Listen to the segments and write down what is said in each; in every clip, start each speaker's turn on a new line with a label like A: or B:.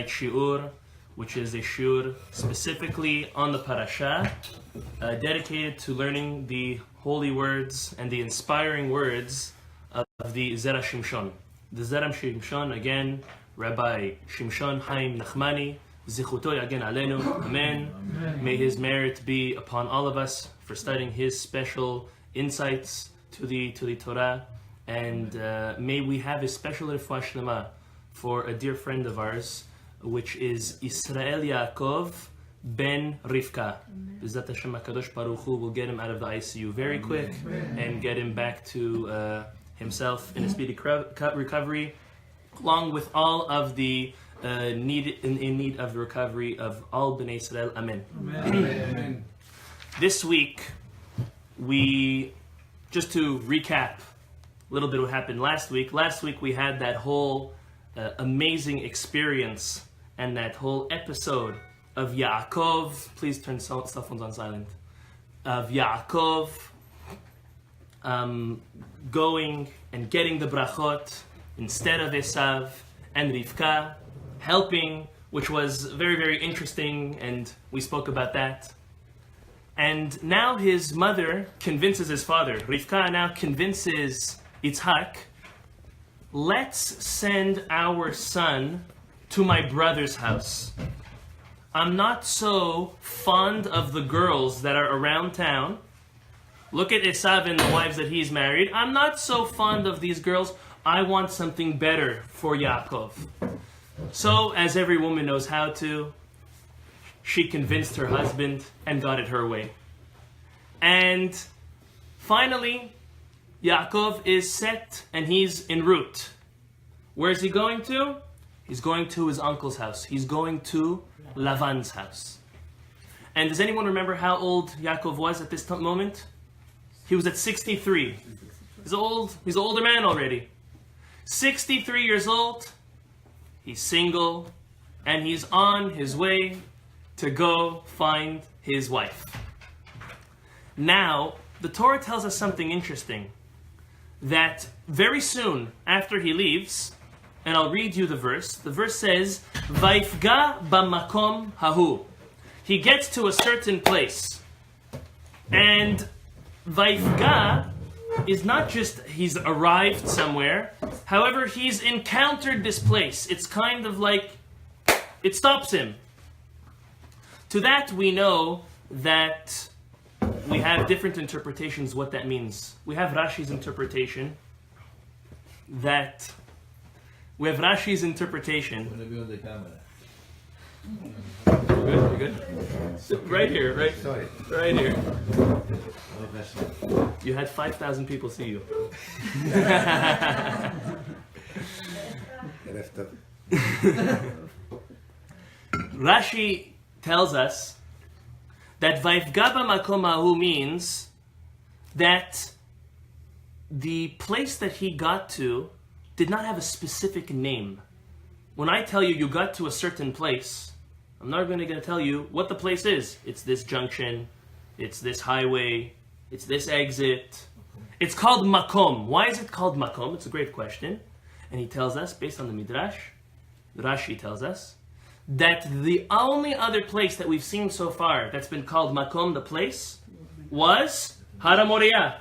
A: tonight's shiur, which is a shiur specifically on the parasha, dedicated to learning the holy words and the inspiring words of the Zera Shimshon. The Zera Shimshon, again, Rabbi Shimshon Haim Nachmani, Zichuto Yagen Alenu, Amen. May his merit be upon all of us for studying his special insights to the Torah, and may we have a special refuah shlema for a dear friend of ours, which is Israel Yaacov ben Rivka. B'ezrat Hashem HaKadosh Baruch Hu will get him out of the ICU very quick and get him back to himself in a speedy recovery, along with all of the in need of the recovery of all B'nai Israel. Amen. Amen. This week, just to recap a little bit what happened last week. Last week we had that whole amazing experience and that whole episode of Yaacov. Please turn cell phones on silent. Of Yaacov going and getting the brachot instead of Esav, and Rivka helping, which was very, very interesting, and we spoke about that. And now his mother convinces his father. Rivka now convinces Yitzhak, let's send our son to my brother's house. I'm not so fond of the girls that are around town. Look at Esav and the wives that he's married. I'm not so fond of these girls. I want something better for Yaakov. So, as every woman knows how to, she convinced her husband and got it her way. And finally, Yaakov is set and he's en route. Where is he going to? He's going to his uncle's house. He's going to Lavan's house. And does anyone remember how old Yaakov was at this moment? He was at 63. He's old. He's an older man already. 63 years old. He's single. And he's on his way to go find his wife. Now, the Torah tells us something interesting. That very soon after he leaves, and I'll read you the verse. The verse says, Vaifga bamakom hahu. He gets to a certain place. And Vaifga is not just he's arrived somewhere. However, he's encountered this place. It's kind of like, it stops him. To that we know that we have different interpretations what that means. We have Rashi's interpretation that I'm going to be on the camera. You're good? Right here, right? Sorry. Right here. You had 5,000 people see you. Rashi tells us that Vaifga b'makom hahu means that the place that he got to did not have a specific name. When I tell you you got to a certain place, I'm not going to tell you what the place is. It's this junction, it's this highway, it's this exit. It's called makom. Why is it called makom? It's a great question. And he tells us, based on the Midrash, Rashi tells us, that the only other place that we've seen so far that's been called makom, the place, was Har HaMoriah.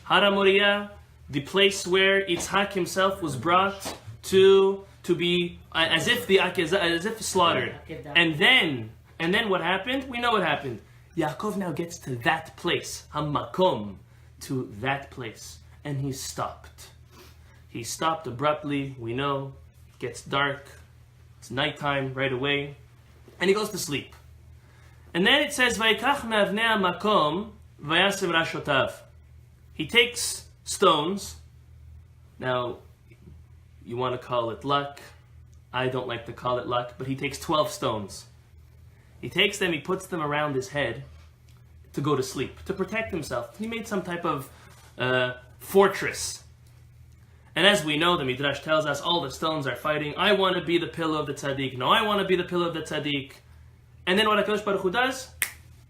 A: Har HaMoriah, the place where Yitzhak himself was brought to be as if slaughtered. And then what happened? We know what happened. Yaakov now gets to that place, Hamakom, to that place, and he stopped. He stopped abruptly. We know, it gets dark. It's nighttime right away, and he goes to sleep. And then it says, "Vayikach me'avnei hamakom vayasem rashotav." He takes stones. Now, you want to call it luck. I don't like to call it luck, but he takes 12 stones. He takes them, he puts them around his head to go to sleep, to protect himself. He made some type of fortress. And as we know, the Midrash tells us, all the stones are fighting. I want to be the pillow of the tzaddik. No, I want to be the pillow of the tzaddik. And then what HaKadosh Baruch Hu does?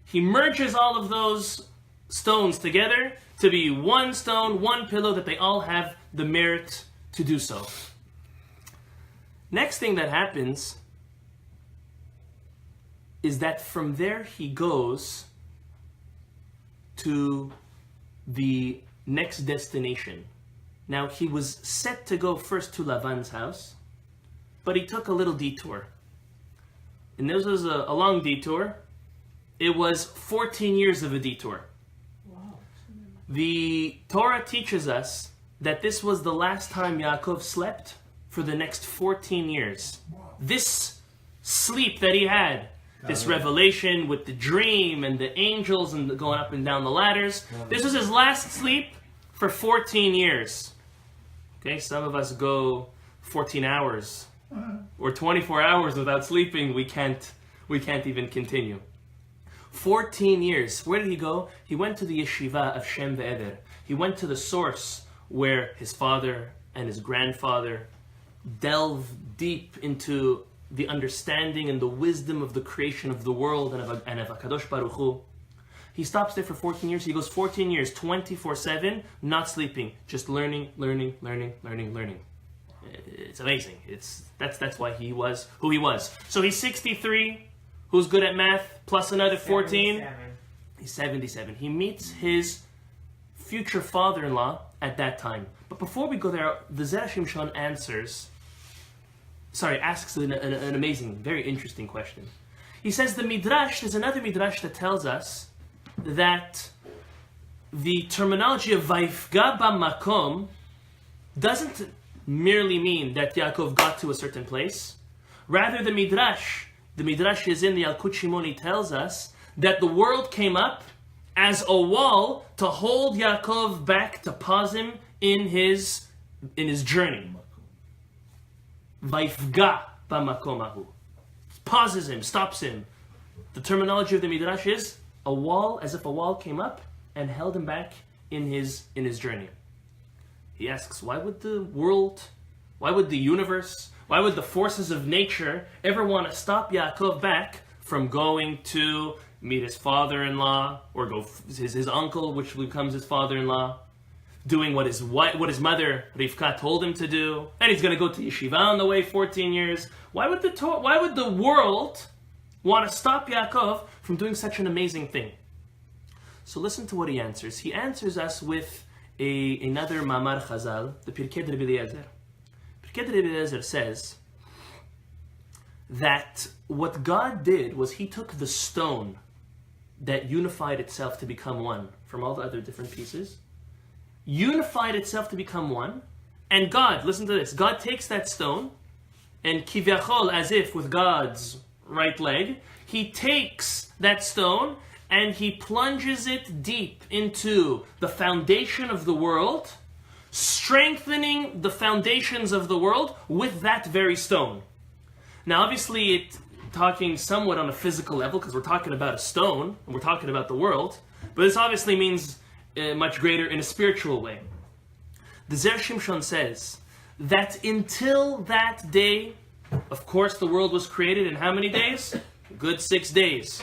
A: He merges all of those stones together to be one stone, one pillow, that they all have the merit to do so. Next thing that happens is that from there he goes to the next destination. Now, he was set to go first to Lavan's house, but he took a little detour. And this was a long detour. It was 14 years of a detour.
B: Wow.
A: The Torah teaches us that this was the last time Yaakov slept for the next 14 years.
B: Wow.
A: This sleep that he had, this revelation with the dream and the angels and going up and down the ladders, this was his last sleep for 14 years. Okay, some of us go 14 hours or 24 hours without sleeping. We can't even continue. 14 years. Where did he go? He went to the yeshiva of Shem ve'Ever. He went to the source where his father and his grandfather delved deep into the understanding and the wisdom of the creation of the world and of HaKadosh Baruch Hu. He stops there for 14 years. He goes 14 years, 24/7, not sleeping, just learning. It's amazing. That's why he was who he was. So he's 63, who's good at math, plus another 14.
C: 77.
A: He's 77. He meets his future father-in-law at that time. But before we go there, the Zera Shimshon asks an amazing, very interesting question. He says there's another midrash that tells us that the terminology of Vayifga b'makom doesn't merely mean that Yaakov got to a certain place. Rather, the midrash is in the Yalkut Shimoni, tells us that the world came up as a wall to hold Yaakov back, to pause him in his journey. Vayifga b'makom ahu. Pauses him, stops him. The terminology of the midrash is a wall, as if a wall came up and held him back in his journey. He asks, why would the world, why would the universe, why would the forces of nature ever want to stop Yaakov back from going to meet his father-in-law, or go his uncle, which becomes his father-in-law, doing what his mother Rivka told him to do, and he's going to go to yeshiva on the way 14 years. Why would the world want to stop Yaakov from doing such an amazing thing? So listen to what he answers. He answers us with another Mamar Chazal, the Pirkei Rabbi Eliezer. Pirkei Rabbi Eliezer says that what God did was he took the stone that unified itself to become one from all the other different pieces, unified itself to become one, and God, listen to this, God takes that stone, and kivyachol, as if with God's right leg, he takes that stone and he plunges it deep into the foundation of the world, strengthening the foundations of the world with that very stone. Now obviously it's talking somewhat on a physical level, because we're talking about a stone, and we're talking about the world, but this obviously means much greater in a spiritual way. The Zera Shimshon says that until that day, of course the world was created in how many days? Good 6 days.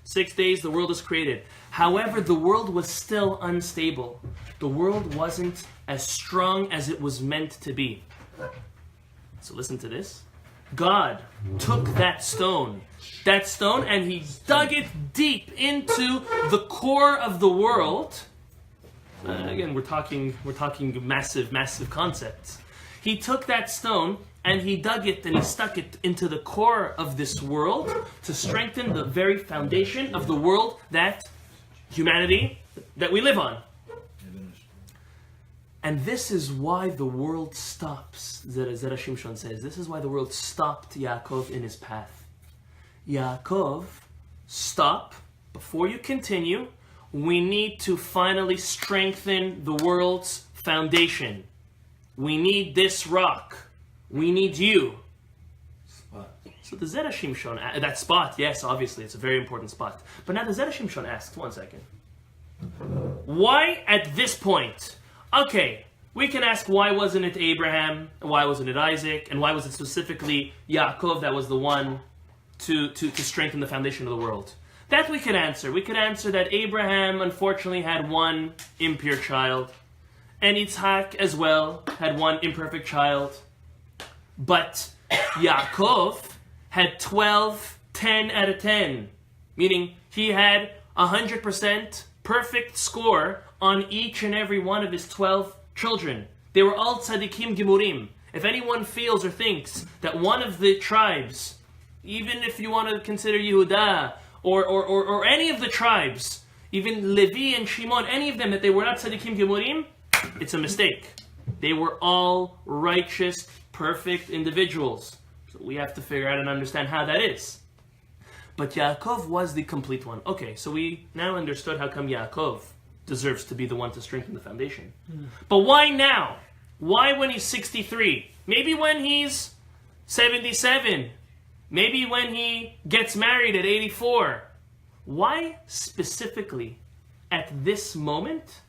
A: 6 days the world was created. However, the world was still unstable. The world wasn't as strong as it was meant to be. So listen to this. God took that stone, and he dug it deep into the core of the world. Again, we're talking massive concepts. He took that stone and he dug it and he stuck it into the core of this world to strengthen the very foundation of the world, that humanity that we live on. And this is why the world stops. Zera Shimshon says, this is why the world stopped Yaakov in his path. Yaakov, stop. Before you continue, we need to finally strengthen the world's foundation. We need this rock. We need you.
B: Spot.
A: So the Zera Shimshon, that spot, yes, obviously, it's a very important spot. But now the Zera Shimshon asks, one second. Why at this point? Okay, we can ask, why wasn't it Abraham, and why wasn't it Isaac, and why was it specifically Yaakov that was the one to strengthen the foundation of the world? That we could answer. We could answer that Abraham unfortunately had one impure child, and Yitzhak as well had one imperfect child. But Yaakov had 12 10 out of 10. Meaning he had 100% perfect score on each and every one of his 12 children. They were all tzaddikim gemurim. If anyone feels or thinks that one of the tribes, even if you want to consider Yehuda or any of the tribes, even Levi and Shimon, any of them, that they were not tzaddikim gemurim, it's a mistake. They were all righteous, perfect individuals. So we have to figure out and understand how that is. But Yaacov was the complete one. Okay, so we now understood how come Yaacov deserves to be the one to strengthen the foundation. But why now? Why when he's 63? Maybe when he's 77. Maybe when he gets married at 84. Why specifically at this moment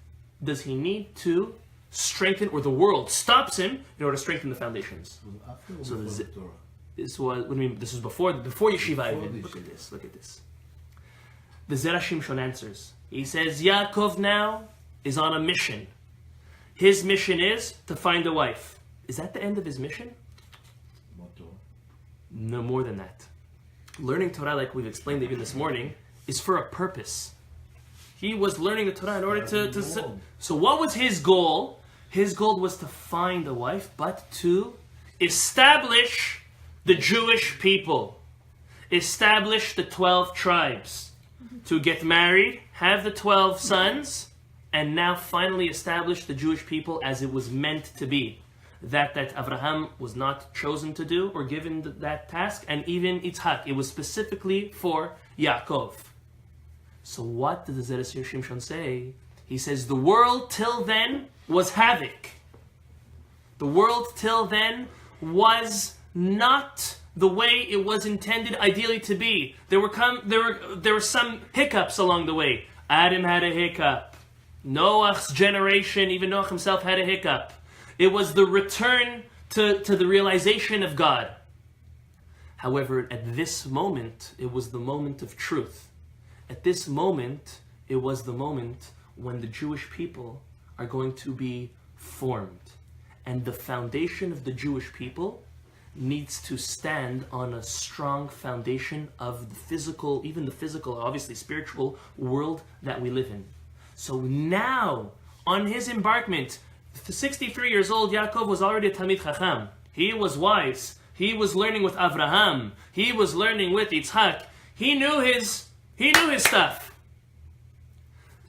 A: does he need to strengthen, or the world stops him in order to strengthen the foundations? So this was, what do you mean? This was before Yeshiva even. Look at this. The Zera Shimshon answers. He says, Yaakov now is on a mission. His mission is to find a wife. Is that the end of his mission? No more than that. Learning Torah, like we've explained even this morning, is for a purpose. He was learning the Torah in order to so what was his goal? His goal was to find a wife, but to establish the Jewish people. Establish the 12 tribes. To get married, have the 12 sons, and now finally establish the Jewish people as it was meant to be. That Abraham was not chosen to do or given that task, and even Yitzhak, it was specifically for Yaakov. So what did the Zera Shimshon say? He says, the world till then was havoc. The world till then was not the way it was intended ideally to be. There were some hiccups along the way. Adam had a hiccup. Noach's generation, even Noach himself had a hiccup. It was the return to the realization of God. However, at this moment, it was the moment of truth. At this moment, it was the moment when the Jewish people are going to be formed. And the foundation of the Jewish people needs to stand on a strong foundation of the physical, even the physical, obviously spiritual world that we live in. So now, on his embarkment, 63 years old, Yaakov was already a Talmid Chacham. He was wise. He was learning with Avraham. He was learning with Yitzhak. He knew his stuff.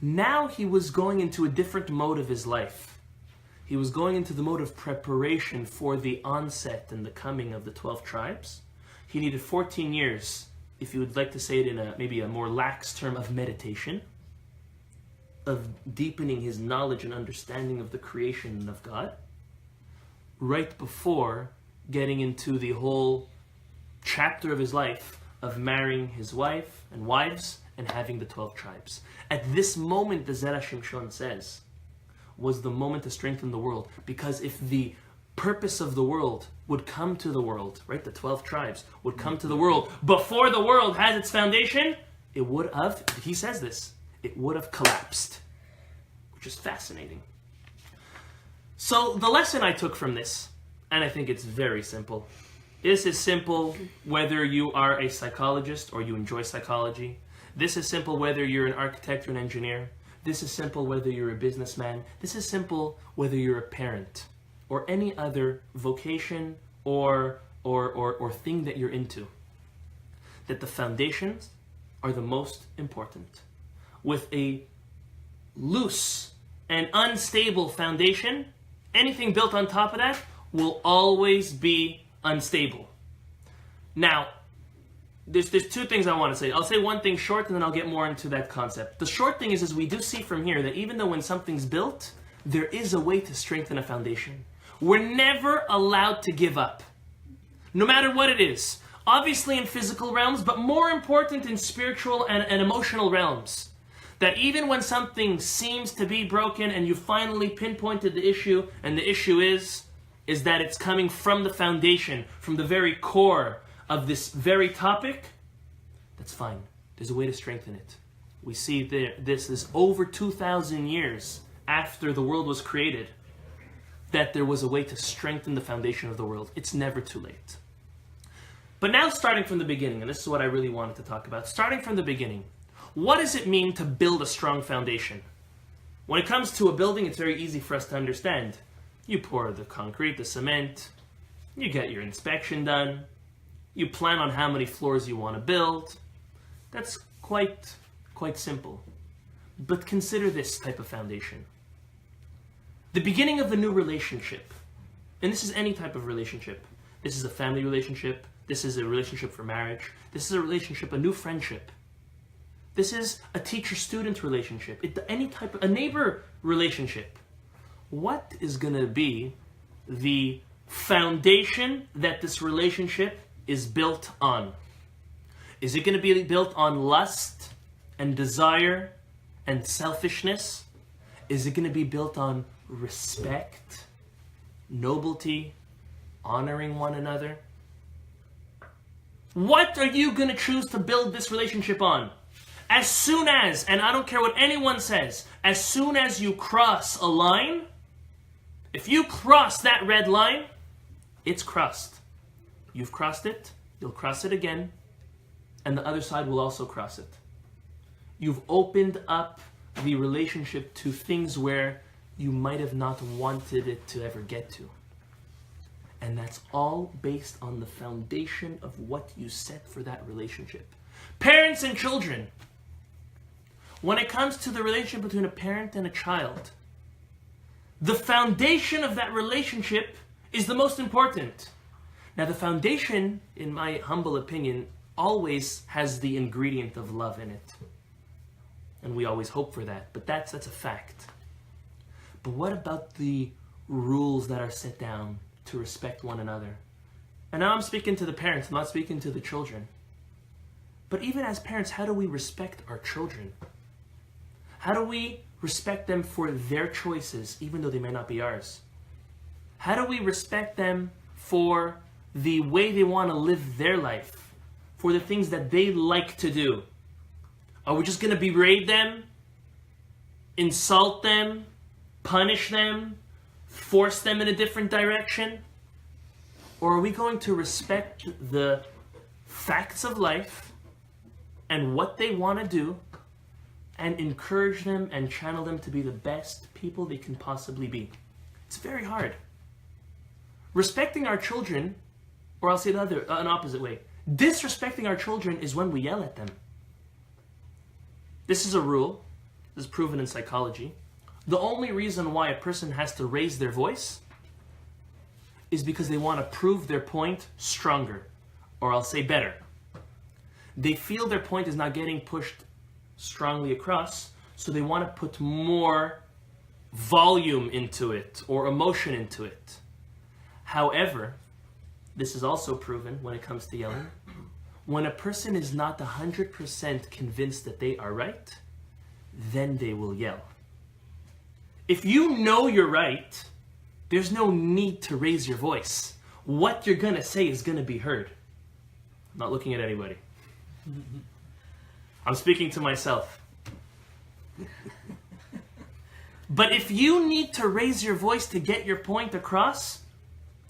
A: Now he was going into a different mode of his life. He was going into the mode of preparation for the onset and the coming of the 12 tribes. He needed 14 years, if you would like to say it in maybe a more lax term, of meditation, of deepening his knowledge and understanding of the creation of God, right before getting into the whole chapter of his life of marrying his wife and wives and having the 12 tribes. At this moment, the Zera Shimshon says, was the moment to strengthen the world. Because if the purpose of the world would come to the world, right, the 12 tribes would come to the world before the world has its foundation, it would have, he says this, it would have collapsed. Which is fascinating. So the lesson I took from this, and I think it's very simple. This is simple whether you are a psychologist or you enjoy psychology. This is simple whether you're an architect or an engineer. This is simple whether you're a businessman. This is simple whether you're a parent or any other vocation or thing that you're into. That the foundations are the most important. With a loose and unstable foundation, anything built on top of that will always be unstable. Now, there's two things I want to say. I'll say one thing short and then I'll get more into that concept. The short thing is we do see from here that even though when something's built, there is a way to strengthen a foundation. We're never allowed to give up, no matter what it is. Obviously in physical realms, but more important in spiritual and emotional realms. That even when something seems to be broken and you finally pinpointed the issue, and the issue is that it's coming from the foundation, from the very core of this very topic, that's fine. There's a way to strengthen it. We see this is over 2,000 years after the world was created, that there was a way to strengthen the foundation of the world. It's never too late. But now starting from the beginning, and this is what I really wanted to talk about, starting from the beginning, what does it mean to build a strong foundation? When it comes to a building, it's very easy for us to understand. You pour the concrete, the cement, you get your inspection done, you plan on how many floors you want to build. That's quite simple. But consider this type of foundation. The beginning of a new relationship, and this is any type of relationship. This is a family relationship, this is a relationship for marriage, this is a relationship, a new friendship. This is a teacher-student relationship, any type of, a neighbor relationship. What is going to be the foundation that this relationship is built on? Is it going to be built on lust and desire and selfishness? Is it going to be built on respect, nobility, honoring one another? What are you going to choose to build this relationship on? As soon as, and I don't care what anyone says, as soon as you cross a line, if you cross that red line, it's crossed. You've crossed it, you'll cross it again, and the other side will also cross it. You've opened up the relationship to things where you might have not wanted it to ever get to. And that's all based on the foundation of what you set for that relationship. Parents and children. When it comes to the relationship between a parent and a child, the foundation of that relationship is the most important. Now, the foundation, in my humble opinion, always has the ingredient of love in it. And we always hope for that, but that's a fact. But what about the rules that are set down to respect one another? And now I'm speaking to the parents, I'm not speaking to the children. But even as parents, how do we respect our children? How do we respect them for their choices, even though they may not be ours? How do we respect them for the way they want to live their life, for the things that they like to do? Are we just going to berate them, insult them, punish them, force them in a different direction? Or are we going to respect the facts of life and what they want to do and encourage them and channel them to be the best people they can possibly be? It's very hard. Respecting our children, or I'll say an opposite way, disrespecting our children is when we yell at them. This is a rule. This is proven in psychology. The only reason why a person has to raise their voice is because they want to prove their point stronger, or I'll say better. They feel their point is not getting pushed strongly across, so they want to put more volume into it or emotion into it. However, this is also proven when it comes to yelling. When a person is not 100% convinced that they are right, then they will yell. If you know you're right, there's no need to raise your voice. What you're going to say is going to be heard. I'm not looking at anybody. I'm speaking to myself. But if you need to raise your voice to get your point across,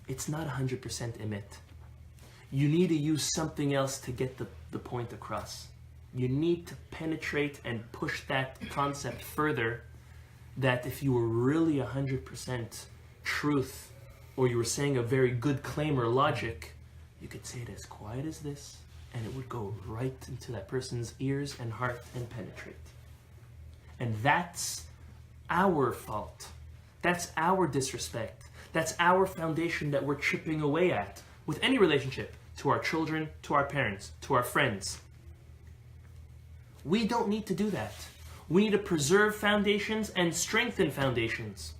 A: it's not 100% emet. You need to use something else to get the point across. You need to penetrate and push that concept further, that if you were really 100% truth, or you were saying a very good claim or logic, you could say it as quiet as this, and it would go right into that person's ears and heart and penetrate. And that's our fault. That's our disrespect. That's our foundation that we're chipping away at with any relationship, to our children, to our parents, to our friends. We don't need to do that. We need to preserve foundations and strengthen foundations.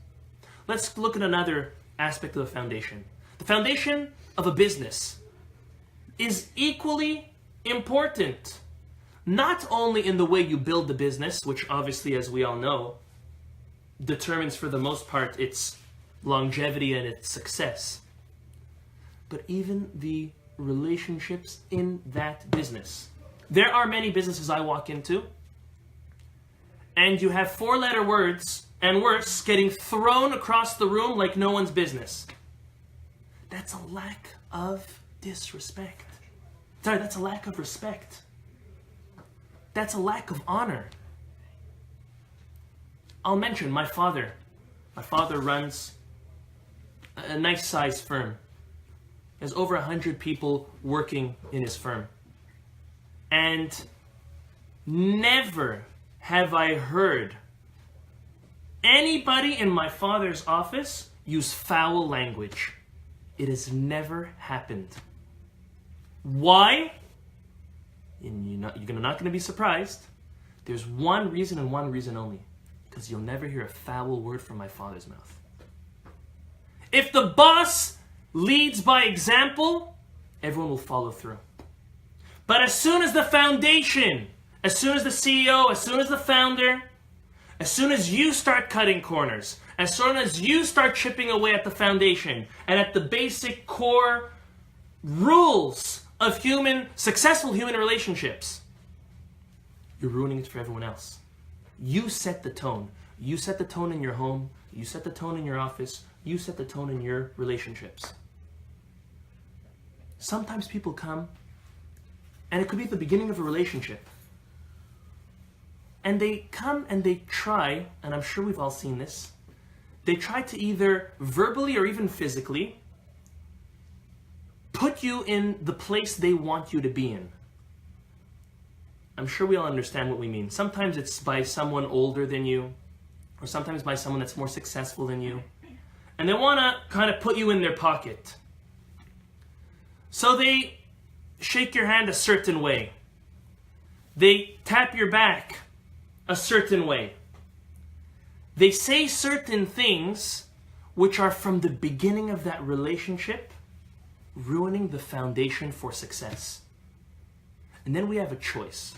A: Let's look at another aspect of the foundation. The foundation of a business is equally important. Not only in the way you build the business, which obviously, as we all know, determines for the most part its longevity and its success, but even the relationships in that business. There are many businesses I walk into, and you have 4-letter words and worse getting thrown across the room like no one's business. That's a lack of disrespect. Sorry, that's a lack of respect. That's a lack of honor. I'll mention my father. My father runs a nice sized firm. There's over 100 people working in his firm. And never have I heard anybody in my father's office use foul language. It has never happened. Why? And you're not going to be surprised. There's one reason and one reason only. Because you'll never hear a foul word from my father's mouth. If the boss leads by example, everyone will follow through. But as soon as the foundation, as soon as the CEO, as soon as the founder, as soon as you start cutting corners, as soon as you start chipping away at the foundation and at the basic core rules of successful human relationships, you're ruining it for everyone else. You set the tone. You set the tone in your home. You set the tone in your office. You set the tone in your relationships. Sometimes people come, and it could be at the beginning of a relationship, and they come and they try, and I'm sure we've all seen this, they try to either verbally or even physically put you in the place they want you to be in. I'm sure we all understand what we mean. Sometimes it's by someone older than you, or sometimes by someone that's more successful than you. And they want to kind of put you in their pocket. So they shake your hand a certain way. They tap your back a certain way. They say certain things which are from the beginning of that relationship, ruining the foundation for success. And then we have a choice.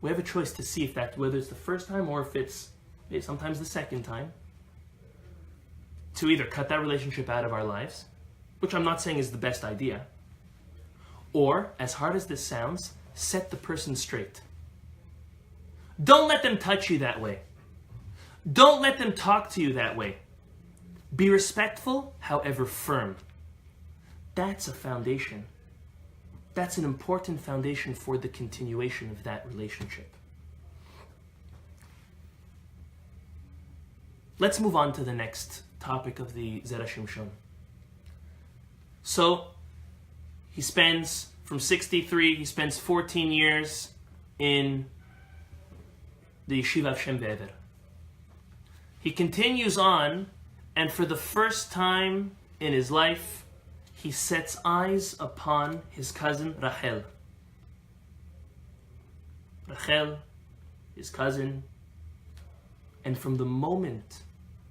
A: We have a choice to see if that, whether it's the first time or if it's maybe sometimes the second time, to either cut that relationship out of our lives, which I'm not saying is the best idea, or, as hard as this sounds, set the person straight. Don't let them touch you that way. Don't let them talk to you that way. Be respectful, however firm. That's a foundation. That's an important foundation for the continuation of that relationship. Let's move on to the next topic of the Zera Shimshon. So, he spends, from 63, he spends 14 years in the Yeshiva of Shem Ve'ever. He continues on, and for the first time in his life, he sets eyes upon his cousin Rachel. Rachel, his cousin, and from the moment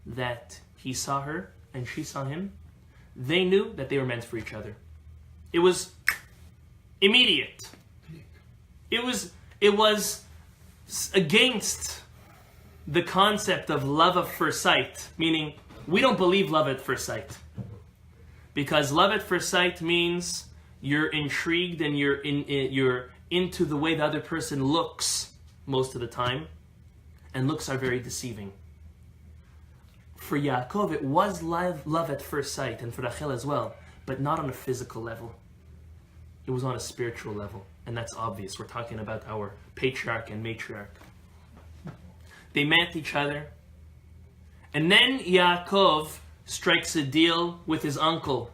A: that he saw her and she saw him, they knew that they were meant for each other. It was immediate. It was against the concept of love at first sight, meaning we don't believe love at first sight. Because love at first sight means you're intrigued and you're into the way the other person looks most of the time, and looks are very deceiving. For Yaacov, it was love at first sight, and for Rachel as well, but not on a physical level. It was on a spiritual level, and that's obvious. We're talking about our patriarch and matriarch. They met each other, and then Yaacov strikes a deal with his uncle.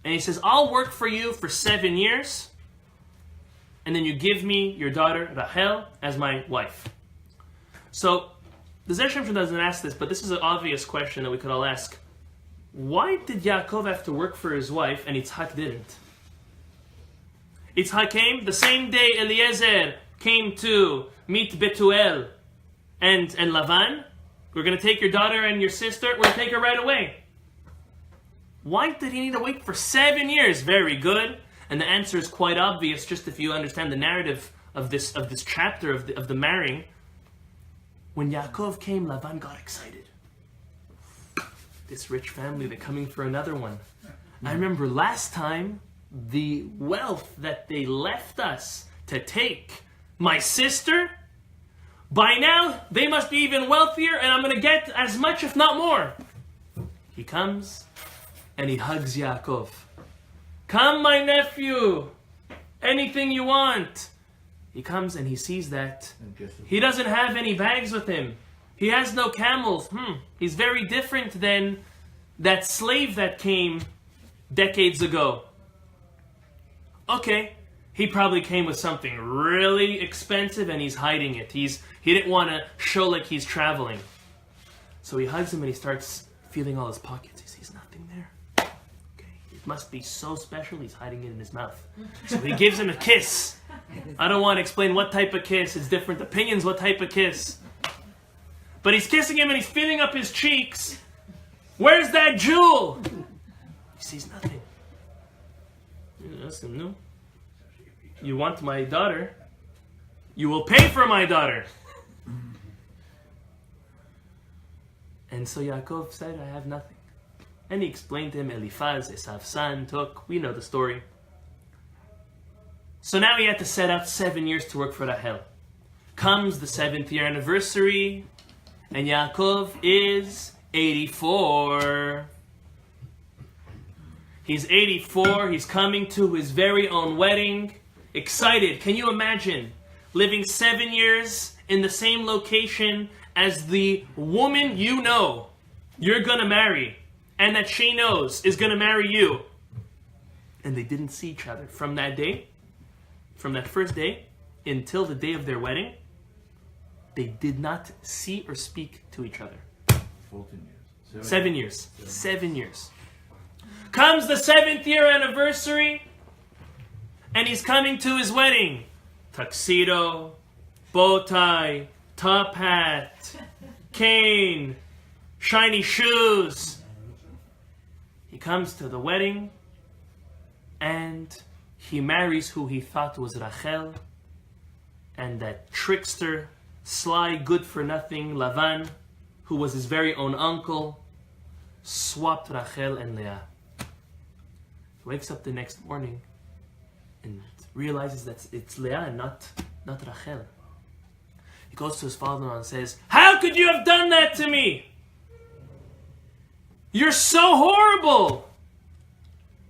A: And he says, I'll work for you for 7 years, and then you give me your daughter Rachel as my wife. So, the Zera Shimshon doesn't ask this, but this is an obvious question that we could all ask. Why did Yaakov have to work for his wife and Yitzhak didn't? Yitzhak came the same day Eliezer came to meet Betuel and Lavan. We're going to take your daughter and your sister. We're going to take her right away. Why did he need to wait for 7 years? Very good. And the answer is quite obvious, just if you understand the narrative of this chapter of the marrying. When Yaakov came, Lavan got excited. This rich family, they're coming for another one. I remember last time, the wealth that they left us to take my sister. By now, they must be even wealthier, and I'm going to get as much, if not more. He comes, and he hugs Yaakov. Come, my nephew. Anything you want. He comes and he sees that he doesn't have any bags with him. He has no camels. He's very different than that slave that came decades ago. Okay, he probably came with something really expensive and he's hiding it. He didn't want to show like he's traveling. So he hugs him and he starts feeling all his pockets. He sees nothing there. Okay, it must be so special. He's hiding it in his mouth. So he gives him a kiss. I don't want to explain what type of kiss. It's different opinions what type of kiss. But he's kissing him and he's filling up his cheeks. Where's that jewel? He sees nothing. You ask him, no. You want my daughter? You will pay for my daughter. And so Yaakov said, I have nothing. And he explained to him, Eliphaz, Esav's son, took. We know the story. So now he had to set out 7 years to work for Rachel. Comes the 7th year anniversary, and Yaakov is 84. He's 84, he's coming to his very own wedding. Excited. Can you imagine living 7 years in the same location as the woman you know you're going to marry, and that she knows is going to marry you? And they didn't see each other from that day, from that first day, until the day of their wedding. They did not see or speak to each other.
B: 14 years.
A: 7 years. 7 years. Comes the 7th year anniversary, and he's coming to his wedding. Tuxedo, bow tie, top hat, cane, shiny shoes. He comes to the wedding, and he marries who he thought was Rachel, and that trickster, sly, good-for-nothing Lavan, who was his very own uncle, swapped Rachel and Leah. He wakes up the next morning and realizes that it's Leah and not Rachel. He goes to his father-in-law and says, how could you have done that to me? You're so horrible.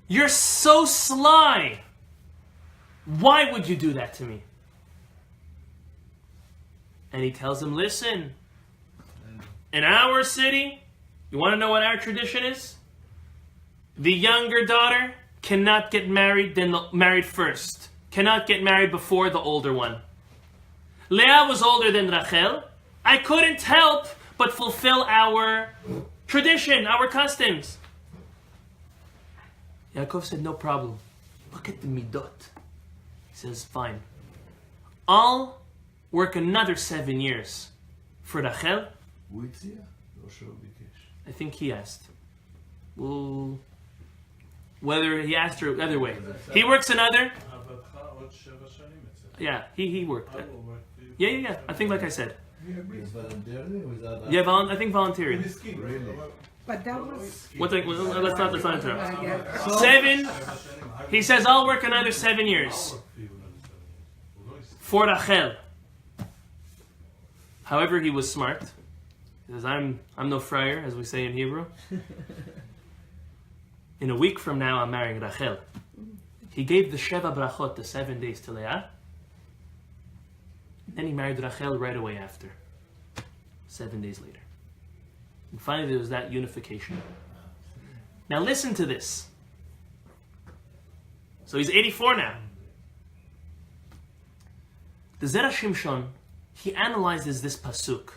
A: You're so sly. Why would you do that to me? And he tells him, listen, in our city, you want to know what our tradition is? The younger daughter cannot get married first. Cannot get married before the older one. Leah was older than Rachel. I couldn't help but fulfill our tradition, our customs. Yaakov said, no problem. Look at the midot. He says, fine. I'll work another 7 years for Rachel. I think he asked. Well, whether he asked or other way. He works another. Yeah, he worked. Yeah. I think like I said. Yeah, I think volunteering.
C: But that was...
A: Let's not interrupt. 7. He says, I'll work another 7 years for Rachel. However, he was smart. He says, I'm no friar, as we say in Hebrew. In a week from now, I'm marrying Rachel. He gave the Sheva Brachot, the 7 days to Leah. Then he married Rachel right away after. 7 days later. And finally there was that unification. Now listen to this. So he's 84 now. The Zera Shimshon, he analyzes this pasuk.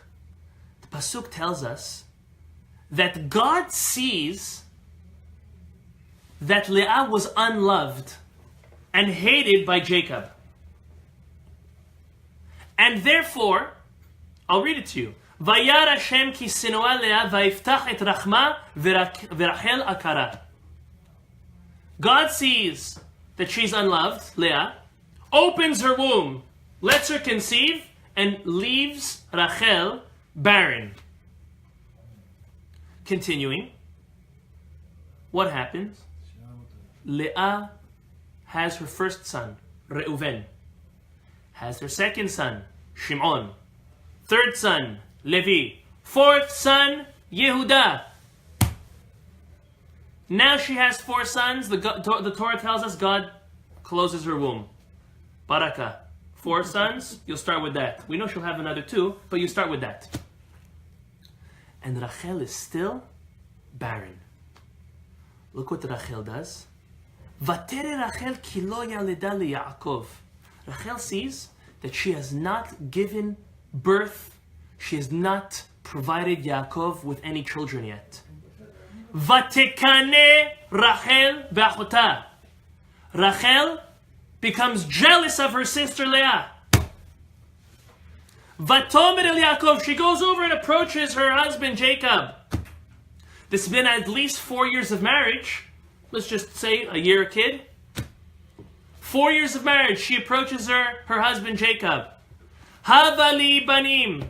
A: The pasuk tells us that God sees that Leah was unloved and hated by Jacob. And therefore, I'll read it to you. Vayar Hashem ki sinoa Leah vayiftach et rachma v'Rachel akara. God sees that she's unloved, Leah, opens her womb, lets her conceive, and leaves Rachel barren. Continuing, what happens? Leah has her first son, Reuven. Has her second son, Shimon. Third son, Levi. Fourth son, Yehuda. Now she has 4 sons. The Torah tells us God closes her womb. Baraka. 4 sons, you'll start with that. We know she'll have another 2, but you start with that. And Rachel is still barren. Look what Rachel does. Vatere Rachel ki lo yaleda Yaacov. Rachel sees that she has not given birth. She has not provided Yaakov with any children yet. Vatekane Rachel b'achota. Rachel becomes jealous of her sister Leah. Vatomer el Yaakov. She goes over and approaches her husband Jacob. This has been at least 4 years of marriage. Let's just say a year a kid. 4 years of marriage. She approaches her husband Jacob. Havali banim.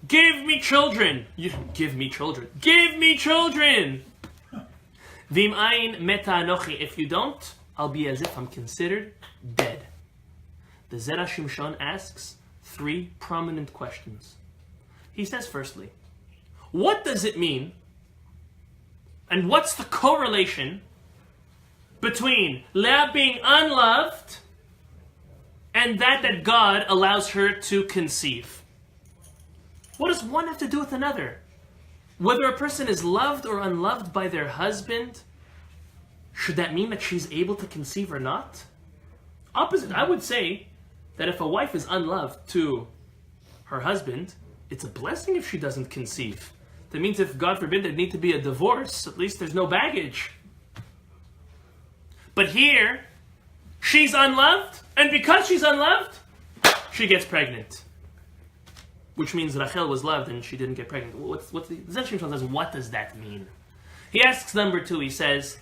A: Give me children. Give me children. Give me children. Vim ayin meta anochi. If you don't, I'll be as if I'm considered dead. The Zera Shimshon asks 3 prominent questions. He says, firstly, what does it mean, and what's the correlation between Leah being unloved and that God allows her to conceive? What does one have to do with another? Whether a person is loved or unloved by their husband, should that mean that she's able to conceive or not? Opposite, I would say that if a wife is unloved to her husband, it's a blessing if she doesn't conceive. That means if, God forbid, there need to be a divorce, at least there's no baggage. But here, she's unloved, and because she's unloved, she gets pregnant. Which means Rachel was loved and she didn't get pregnant. What's the Zera Shimshon says, what does that mean? He asks number 2, he says,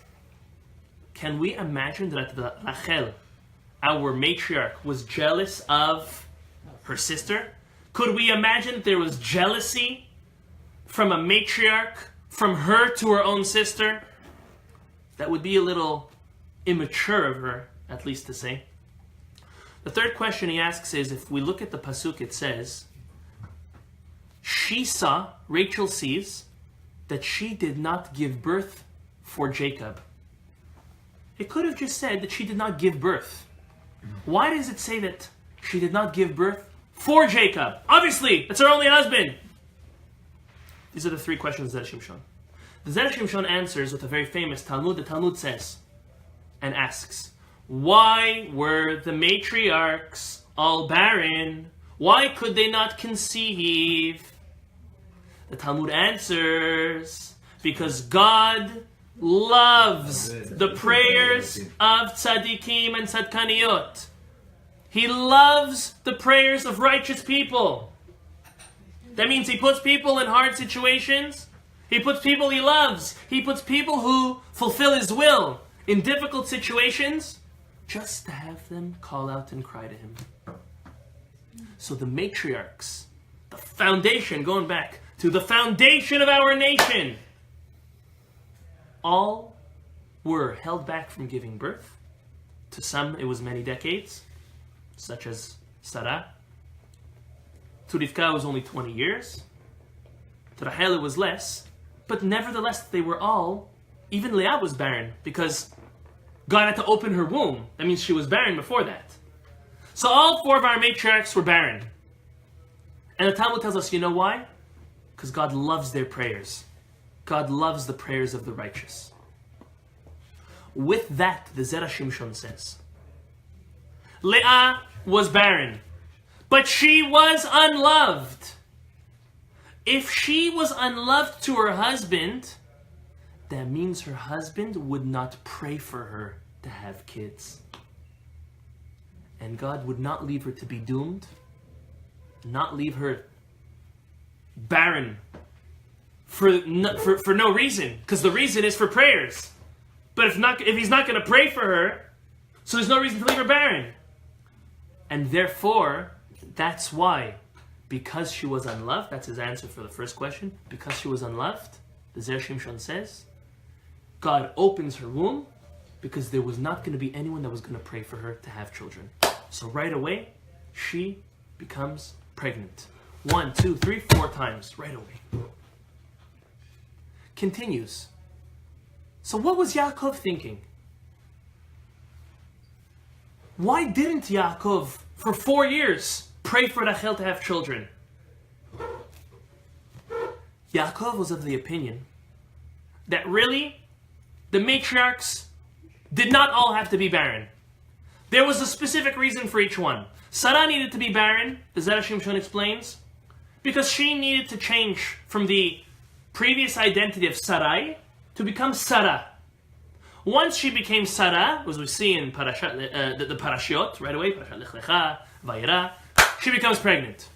A: can we imagine that Rachel, our matriarch, was jealous of her sister? Could we imagine that there was jealousy from a matriarch, from her to her own sister? That would be a little immature of her, at least to say. The third question he asks is, if we look at the pasuk, it says, Rachel sees that she did not give birth for Jacob. It could have just said that she did not give birth. Why does it say that she did not give birth for Jacob? Obviously, it's her only husband. These are the 3 questions of Zera Shimshon. The Zera Shimshon answers with a very famous Talmud. The Talmud says and asks, why were the matriarchs all barren? Why could they not conceive? The Talmud answers, because God loves the prayers of tzaddikim and tzadkaniyot. He loves the prayers of righteous people. That means He puts people in hard situations. He puts people He loves. He puts people who fulfill His will in difficult situations just to have them call out and cry to Him. So the matriarchs, the foundation, going back to the foundation of our nation, all were held back from giving birth. To some, it was many decades, such as Sarah. To Rivka, it was only 20 years. To Rachel, it was less. But nevertheless, they were all, even Leah was barren, because God had to open her womb. That means she was barren before that. So all 4 of our matriarchs were barren. And the Talmud tells us, you know why? Because God loves their prayers. God loves the prayers of the righteous. With that, the Zera Shimshon says, Leah was barren, but she was unloved. If she was unloved to her husband, that means her husband would not pray for her to have kids. And God would not leave her to be doomed, not leave her barren for no reason, because the reason is for prayers. But if He's not going to pray for her, so there's no reason to leave her barren. And therefore, that's why, because she was unloved, that's his answer for the first question, because she was unloved, the Zera Shimshon says, God opens her womb because there was not going to be anyone that was going to pray for her to have children. So right away, she becomes pregnant. 1, 2, 3, 4 times right away. Continues. So what was Yaakov thinking? Why didn't Yaakov, for 4 years, pray for Rachel to have children? Yaakov was of the opinion that really, the matriarchs did not all have to be barren. There was a specific reason for each one. Sarah needed to be barren, as Zera Shimshon explains, because she needed to change from the previous identity of Sarai to become Sarah. Once she became Sarah, as we see in the Parashiot, right away, Parasha Lech Lecha, Vayera, she becomes pregnant.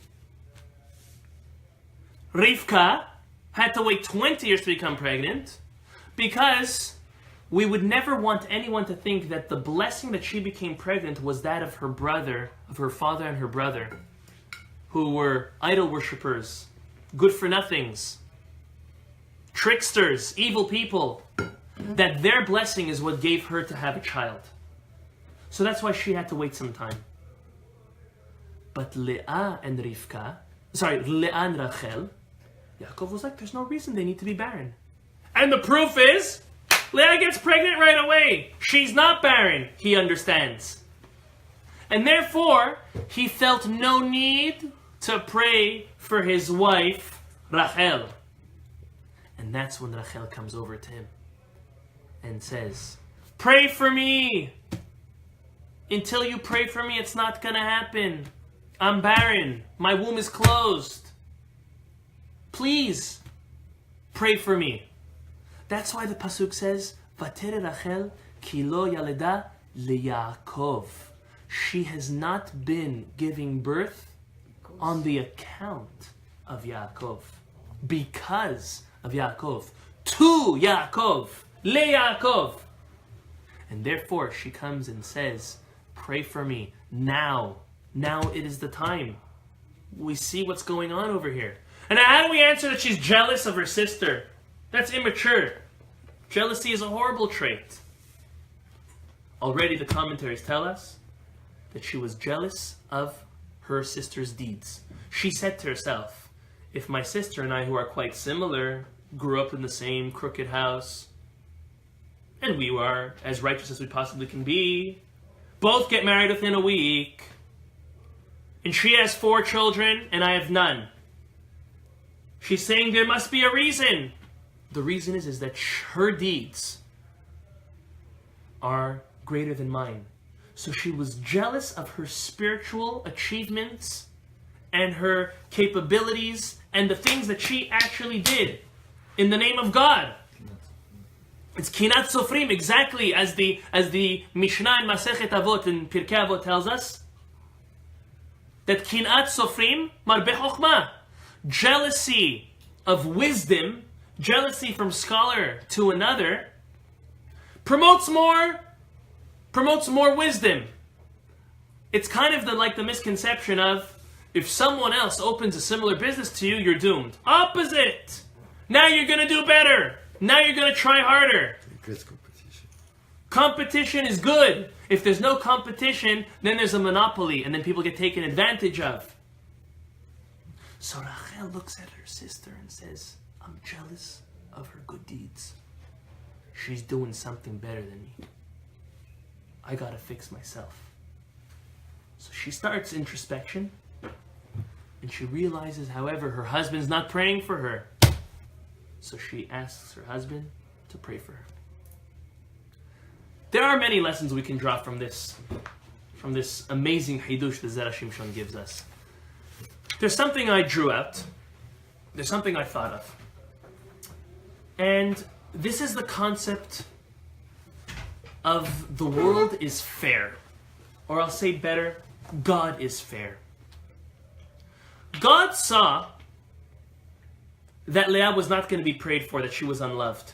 A: Rivka had to wait 20 years to become pregnant because we would never want anyone to think that the blessing that she became pregnant was that of her brother, of her father and her brother, who were idol worshippers, good-for-nothings, tricksters, evil people, that their blessing is what gave her to have a child. So that's why she had to wait some time. But Leah and Rachel, Yaakov was like, there's no reason they need to be barren. And the proof is, Leah gets pregnant right away. She's not barren, he understands. And therefore, he felt no need to pray for his wife, Rachel. And that's when Rachel comes over to him and says, pray for me. Until you pray for me, it's not going to happen. I'm barren. My womb is closed. Please, pray for me. That's why the pasuk says, "Vatere Rachel ki lo yaleda leYaakov." She has not been giving birth on the account of Yaakov, because of Yaakov, to Yaakov, leYaakov, and therefore she comes and says, "Pray for me now. Now it is the time." We see what's going on over here. And how do we answer that she's jealous of her sister? That's immature. Jealousy is a horrible trait. Already the commentaries tell us that she was jealous of her sister's deeds. She said to herself, if my sister and I, who are quite similar, grew up in the same crooked house, and we are as righteous as we possibly can be, both get married within a week, and she has 4 children and I have none. She's saying there must be a reason. The reason is that her deeds are greater than mine. So she was jealous of her spiritual achievements and her capabilities and the things that she actually did in the name of God. It's kinat sofrim, exactly as the Mishnah in Masechet Avot in Pirkei Avot tells us, that kinat sofrim marbe chokhmah. Jealousy of wisdom, jealousy from scholar to another, promotes more wisdom. It's kind of like the misconception of, if someone else opens a similar business to you, you're doomed. Opposite! Now you're going to do better. Now you're going to try harder. Competition is good. If there's no competition, then there's a monopoly, and then people get taken advantage of. So Rachel looks at her sister and says, I'm jealous of her good deeds. She's doing something better than me. I gotta fix myself. So she starts introspection, and she realizes, however, her husband's not praying for her. So she asks her husband to pray for her. There are many lessons we can draw from this amazing hidush that Zera Shimshon gives us. There's something I drew out. There's something I thought of. And this is the concept of the world is fair. Or I'll say better, God is fair. God saw that Leah was not going to be prayed for, that she was unloved.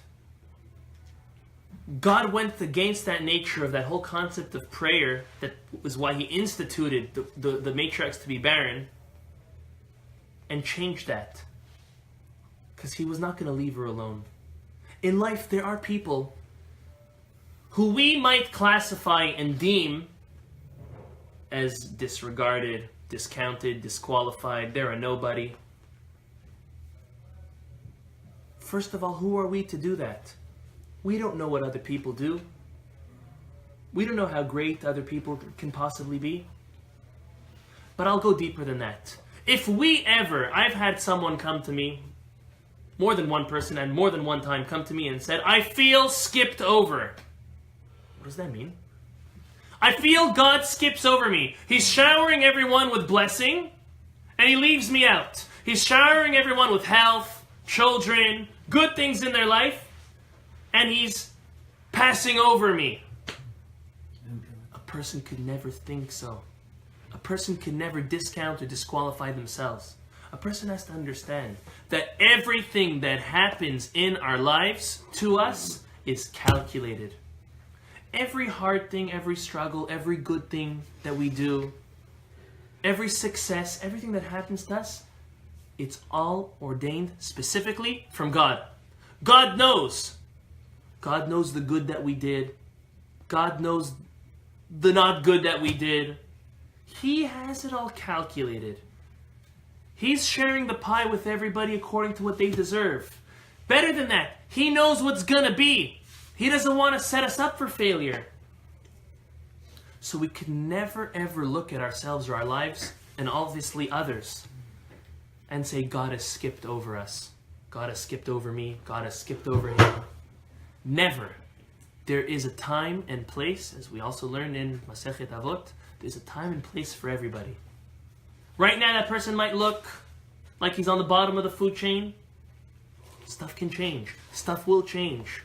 A: God went against that nature of that whole concept of prayer. That was why he instituted the matriarchs to be barren, and changed that. Because he was not going to leave her alone. In life, there are people who we might classify and deem as disregarded, discounted, disqualified. They're a nobody. First of all, who are we to do that? We don't know what other people do. We don't know how great other people can possibly be. But I'll go deeper than that. If I've had someone come to me, more than one person and more than one time come to me and said, I feel skipped over. What does that mean? I feel God skips over me. He's showering everyone with blessing, and He leaves me out. He's showering everyone with health, children, good things in their life, and He's passing over me. A person could never think so. A person can never discount or disqualify themselves. A person has to understand that everything that happens in our lives to us is calculated. Every hard thing, every struggle, every good thing that we do, every success, everything that happens to us, it's all ordained specifically from God. God knows. God knows the good that we did. God knows the not good that we did. He has it all calculated. He's sharing the pie with everybody according to what they deserve. Better than that, He knows what's gonna be. He doesn't want to set us up for failure. So we can never ever look at ourselves or our lives, and obviously others, and say, God has skipped over us. God has skipped over me. God has skipped over him. Never. There is a time and place, as we also learned in Masechet Avot, there's a time and place for everybody. Right now, that person might look like he's on the bottom of the food chain. Stuff can change. Stuff will change.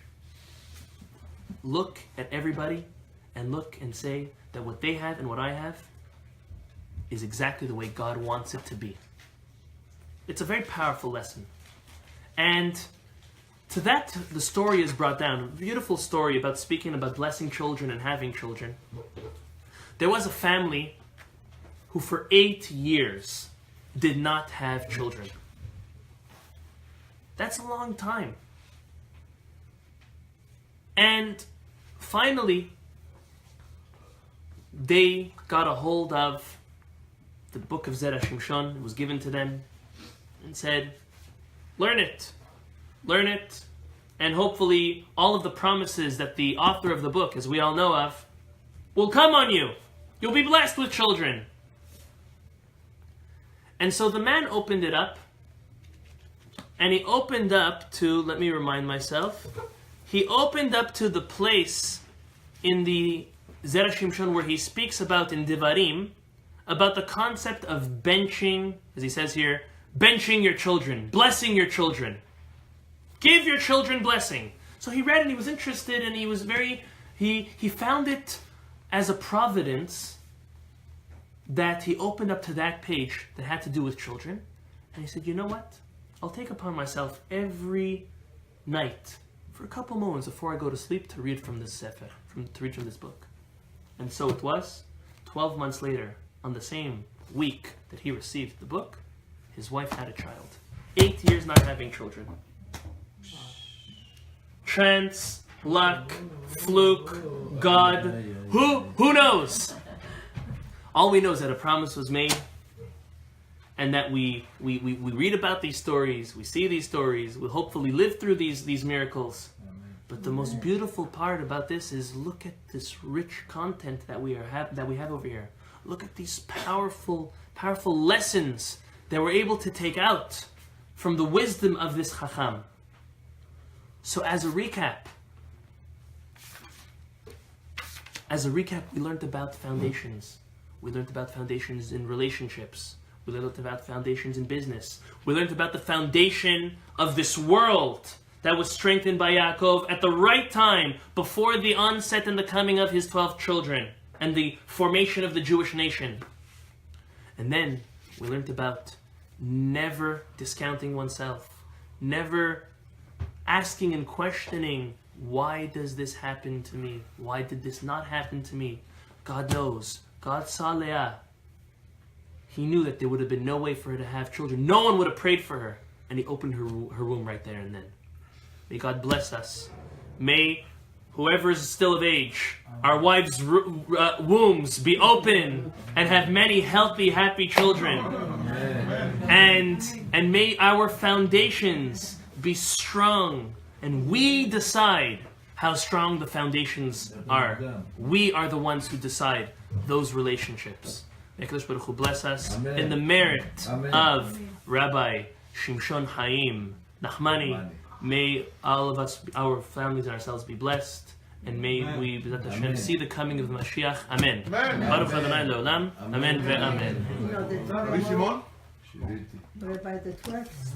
A: Look at everybody and look and say that what they have and what I have is exactly the way God wants it to be. It's a very powerful lesson. And to that, the story is brought down. A beautiful story about speaking about blessing children and having children. There was a family who for 8 years did not have children. That's a long time. And finally, they got a hold of the book of Zera, Shimshon. It was given to them and said, learn it, and hopefully all of the promises that the author of the book, as we all know of, will come on you. You'll be blessed with children. And so the man opened it up, and he opened up to, let me remind myself, he opened up to the place in the Zera Shimshon where he speaks about in Devarim, about the concept of benching, as he says here, benching your children, blessing your children. Give your children blessing. So he read and he was interested, and he was he found it as a providence that he opened up to that page that had to do with children. And he said, you know what? I'll take upon myself every night for a couple moments before I go to sleep to read from this sefer, to read from this book. And so it was. 12 months later, on the same week that he received the book, his wife had a child. 8 years not having children. Chance, luck, fluke, God, who knows? All we know is that a promise was made, and that we read about these stories, we see these stories, we'll hopefully live through these miracles. But the most beautiful part about this is look at this rich content that we have over here. Look at these powerful lessons that we're able to take out from the wisdom of this Chacham. So as a recap, we learned about foundations. We learned about foundations in relationships. We learned about foundations in business. We learned about the foundation of this world that was strengthened by Yaacov at the right time, before the onset and the coming of his 12 children and the formation of the Jewish nation. And then we learned about never discounting oneself, never asking and questioning, why does this happen to me? Why did this not happen to me? God knows. God saw Leah. He knew that there would have been no way for her to have children. No one would have prayed for her. And he opened her womb right there and then. May God bless us. May whoever is still of age, our wives' wombs be open and have many healthy, happy children. And may our foundations be strong, and we decide how strong the foundations are. We are the ones who decide those relationships. May HaKadosh Baruch Hu bless us in the merit of Rabbi Shimshon Haim Nachmani. May all of us, our families and ourselves be blessed, and may we, B'ezrat Hashem, see the coming of the Mashiach. Amen. Baruch Adonai Le'olam. Amen ve'amen.
C: Rabbi, the 12th